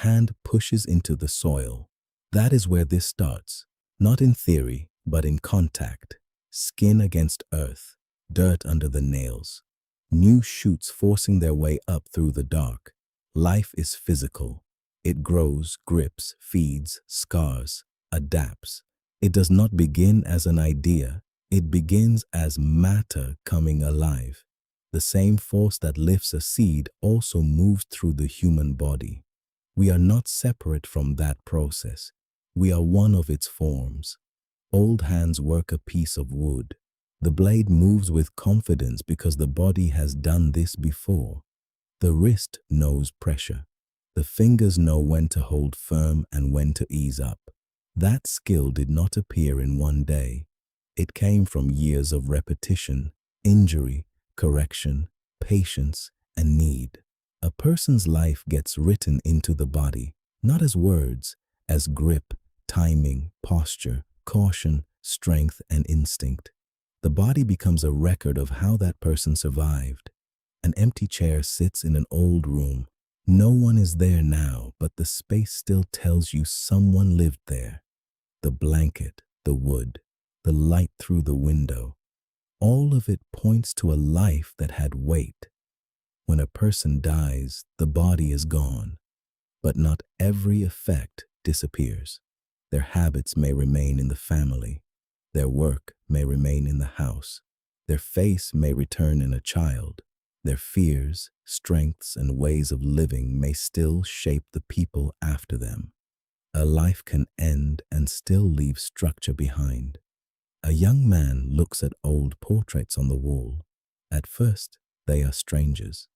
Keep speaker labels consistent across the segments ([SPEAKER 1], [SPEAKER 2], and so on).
[SPEAKER 1] hand pushes into the soil. That is where this starts, not in theory, but in contact. Skin against earth, dirt under the nails, new shoots forcing their way up through the dark. Life is physical. It grows, grips, feeds, scars, adapts. It does not begin as an idea. It begins as matter coming alive. The same force that lifts a seed also moves through the human body. We are not separate from that process. We are one of its forms. Old hands work a piece of wood. The blade moves with confidence because the body has done this before. The wrist knows pressure. The fingers know when to hold firm and when to ease up. That skill did not appear in one day. It came from years of repetition, injury, correction, patience, and need. A person's life gets written into the body, not as words, as grip, timing, posture, caution, strength, and instinct. The body becomes a record of how that person survived. An empty chair sits in an old room. No one is there now, but the space still tells you someone lived there. The blanket, the wood, the light through the window, all of it points to a life that had weight. When a person dies, the body is gone, but not every effect disappears. Their habits may remain in the family. Their work may remain in the house. Their face may return in a child. Their fears, strengths, and ways of living may still shape the people after them. A life can end and still leave structure behind. A young man looks at old portraits on the wall. At first, they are strangers.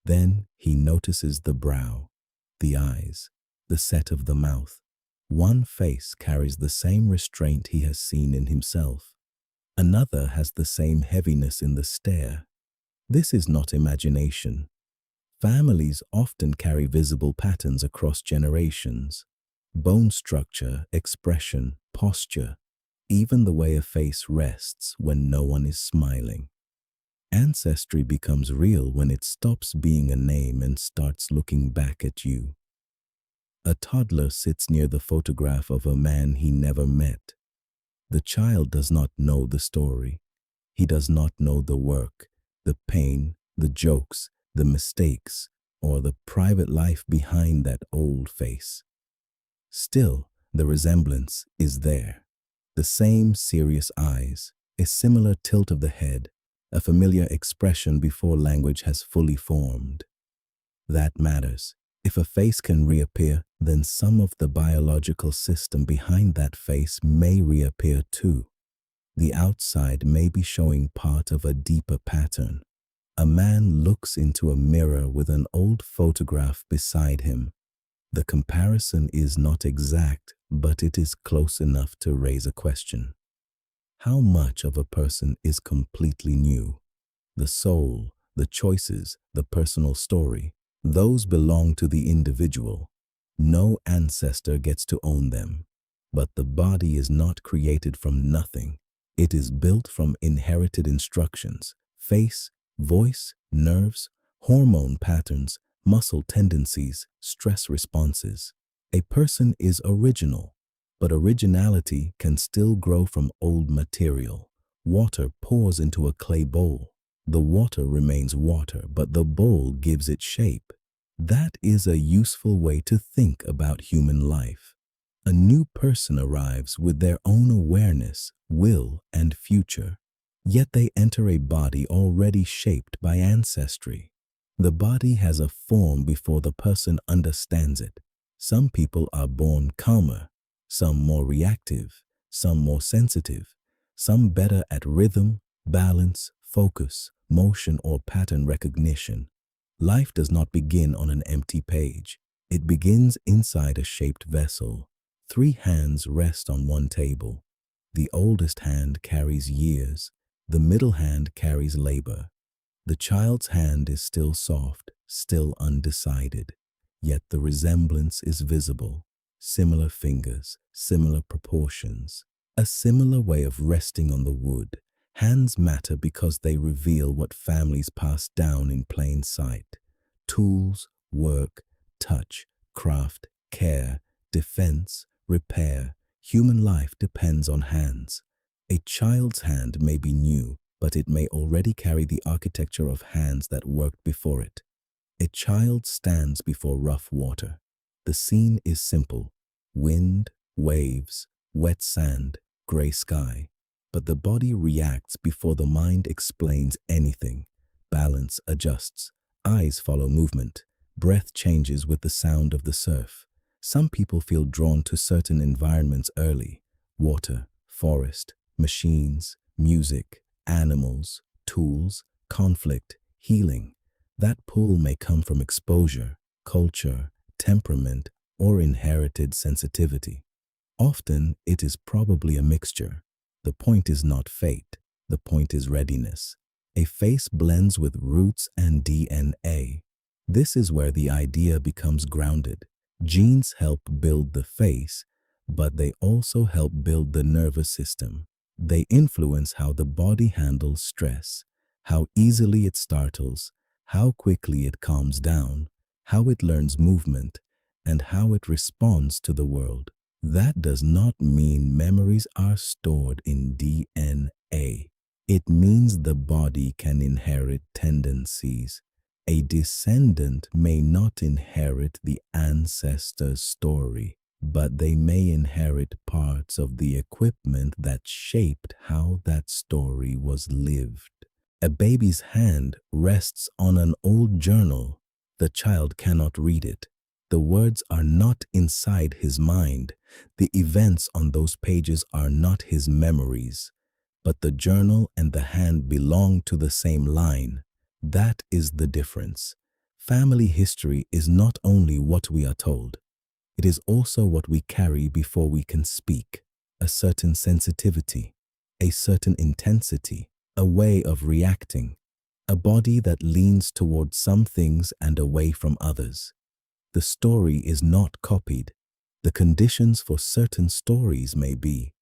[SPEAKER 1] Then he notices the brow, the eyes, the set of the mouth. One face carries the same restraint he has seen in himself. Another has the same heaviness in the stare. This is not imagination. Families often carry visible patterns across generations. Bone structure, expression, posture, even the way a face rests when no one is smiling. Ancestry becomes real when it stops being a name and starts looking back at you. A toddler sits near the photograph of a man he never met. The child does not know the story. He does not know the work, the pain, the jokes, the mistakes, or the private life behind that old face. Still, the resemblance is there. The same serious eyes, a similar tilt of the head, a familiar expression before language has fully formed. That matters. If a face can reappear, then some of the biological system behind that face may reappear too. The outside may be showing part of a deeper pattern. A man looks into a mirror with an old photograph beside him. The comparison is not exact, but it is close enough to raise a question. How much of a person is completely new? The soul, the choices, the personal story, those belong to the individual. No ancestor gets to own them. But the body is not created from nothing. It is built from inherited instructions, face, voice, nerves, hormone patterns, muscle tendencies, stress responses. A person is original, but originality can still grow from old material. Water pours into a clay bowl. The water remains water, but the bowl gives it shape. That is a useful way to think about human life. A new person arrives with their own awareness, will, and future. Yet they enter a body already shaped by ancestry. The body has a form before the person understands it. Some people are born calmer, some more reactive, some more sensitive, some better at rhythm, balance, focus, motion, or pattern recognition. Life does not begin on an empty page. It begins inside a shaped vessel. 3 hands rest on one table. The oldest hand carries years. The middle hand carries labor. The child's hand is still soft, still undecided. Yet the resemblance is visible. Similar fingers, similar proportions, a similar way of resting on the wood. Hands matter because they reveal what families pass down in plain sight. Tools, work, touch, craft, care, defense, repair. Human life depends on hands. A child's hand may be new, but it may already carry the architecture of hands that worked before it. A child stands before rough water. The scene is simple: wind, waves, wet sand, gray sky. But the body reacts before the mind explains anything. Balance adjusts, eyes follow movement, breath changes with the sound of the surf. Some people feel drawn to certain environments early: water, forest, machines, music, animals, tools, conflict, healing. That pull may come from exposure, culture, temperament, or inherited sensitivity. Often, it is probably a mixture. The point is not fate, the point is readiness. A face blends with roots and DNA. This is where the idea becomes grounded. Genes help build the face, but they also help build the nervous system. They influence how the body handles stress, how easily it startles, how quickly it calms down, how it learns movement, and how it responds to the world. That does not mean memories are stored in DNA. It means the body can inherit tendencies. A descendant may not inherit the ancestor's story, but they may inherit parts of the equipment that shaped how that story was lived. A baby's hand rests on an old journal. The child cannot read it. The words are not inside his mind. The events on those pages are not his memories. But the journal and the hand belong to the same line. That is the difference. Family history is not only what we are told. It is also what we carry before we can speak. A certain sensitivity, a certain intensity, a way of reacting, a body that leans toward some things and away from others. The story is not copied. The conditions for certain stories may be: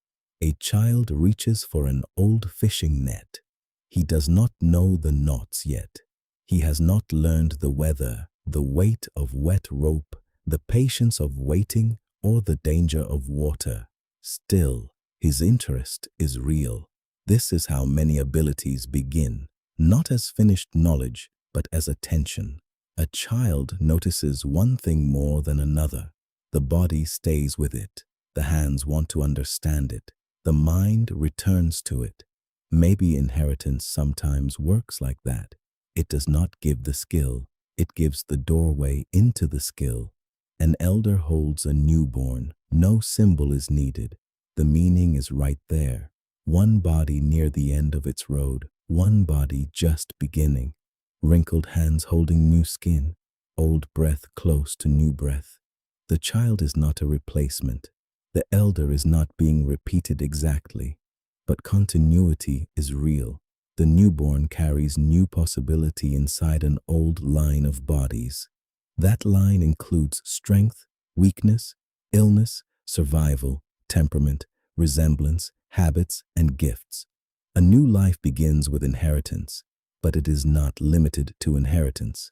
[SPEAKER 1] a child reaches for an old fishing net. He does not know the knots yet. He has not learned the weather, the weight of wet rope, the patience of waiting, or the danger of water. Still, his interest is real. This is how many abilities begin, not as finished knowledge, but as attention. A child notices one thing more than another. The body stays with it. The hands want to understand it. The mind returns to it. Maybe inheritance sometimes works like that. It does not give the skill. It gives the doorway into the skill. An elder holds a newborn. No symbol is needed. The meaning is right there. One body near the end of its road. One body just beginning. Wrinkled hands holding new skin. Old breath close to new breath. The child is not a replacement. The elder is not being repeated exactly. But continuity is real. The newborn carries new possibility inside an old line of bodies. That line includes strength, weakness, illness, survival, temperament, resemblance, habits, and gifts. A new life begins with inheritance, but it is not limited to inheritance.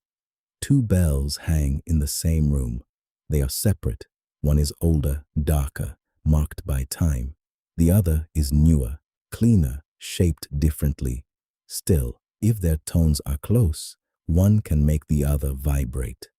[SPEAKER 1] Two bells hang in the same room. They are separate. One is older, darker, marked by time. The other is newer, cleaner, shaped differently. Still, if their tones are close, one can make the other vibrate.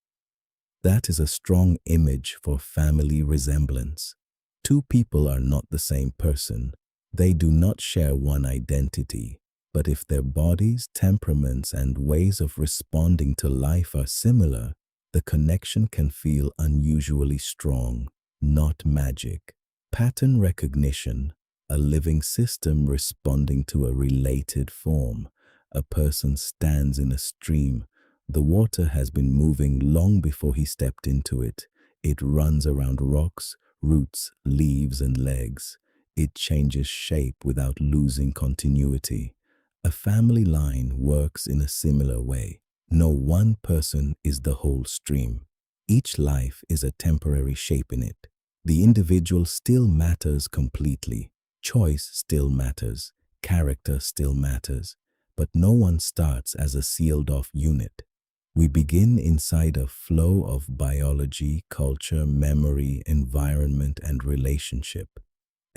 [SPEAKER 1] That is a strong image for family resemblance. Two people are not the same person. They do not share one identity. But if their bodies, temperaments, and ways of responding to life are similar, the connection can feel unusually strong, not magic. Pattern recognition, a living system responding to a related form. A person stands in a stream. The water has been moving long before he stepped into it. It runs around rocks, roots, leaves, and legs. It changes shape without losing continuity. A family line works in a similar way. No one person is the whole stream. Each life is a temporary shape in it. The individual still matters completely. Choice still matters. Character still matters. But no one starts as a sealed-off unit. We begin inside a flow of biology, culture, memory, environment, and relationship.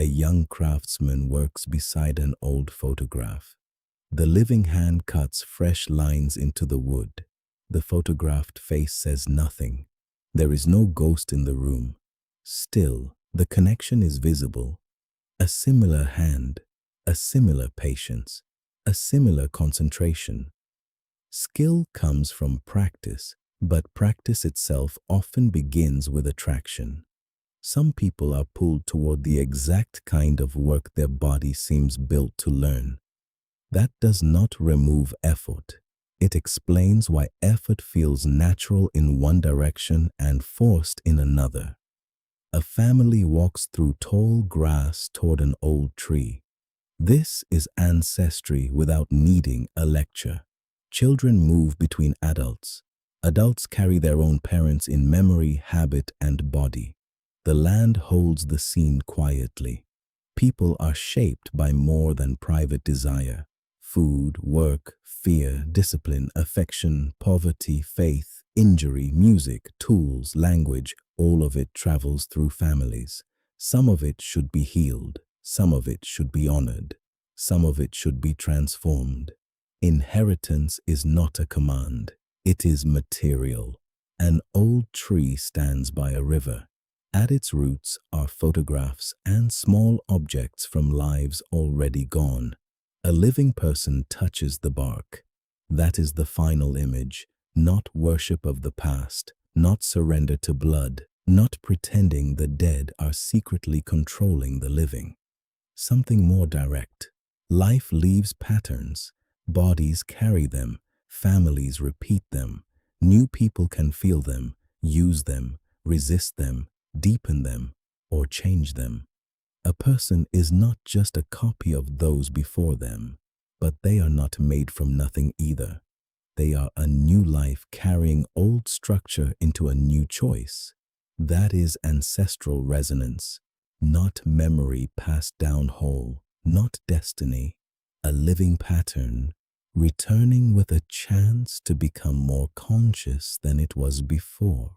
[SPEAKER 1] A young craftsman works beside an old photograph. The living hand cuts fresh lines into the wood. The photographed face says nothing. There is no ghost in the room. Still, the connection is visible. A similar hand, a similar patience, a similar concentration. Skill comes from practice, but practice itself often begins with attraction. Some people are pulled toward the exact kind of work their body seems built to learn. That does not remove effort. It explains why effort feels natural in one direction and forced in another. A family walks through tall grass toward an old tree. This is ancestry without needing a lecture. Children move between adults. Adults carry their own parents in memory, habit, and body. The land holds the scene quietly. People are shaped by more than private desire. Food, work, fear, discipline, affection, poverty, faith, injury, music, tools, language, all of it travels through families. Some of it should be healed. Some of it should be honored. Some of it should be transformed. Inheritance is not a command. It is material. An old tree stands by a river. At its roots are photographs and small objects from lives already gone. A living person touches the bark. That is the final image, not worship of the past, not surrender to blood, not pretending the dead are secretly controlling the living. Something more direct. Life leaves patterns. Bodies carry them. Families repeat them. New people can feel them, use them, resist them, deepen them, or change them. A person is not just a copy of those before them, but they are not made from nothing either. They are a new life carrying old structure into a new choice. That is ancestral resonance, not memory passed down whole, not destiny, a living pattern, returning with a chance to become more conscious than it was before.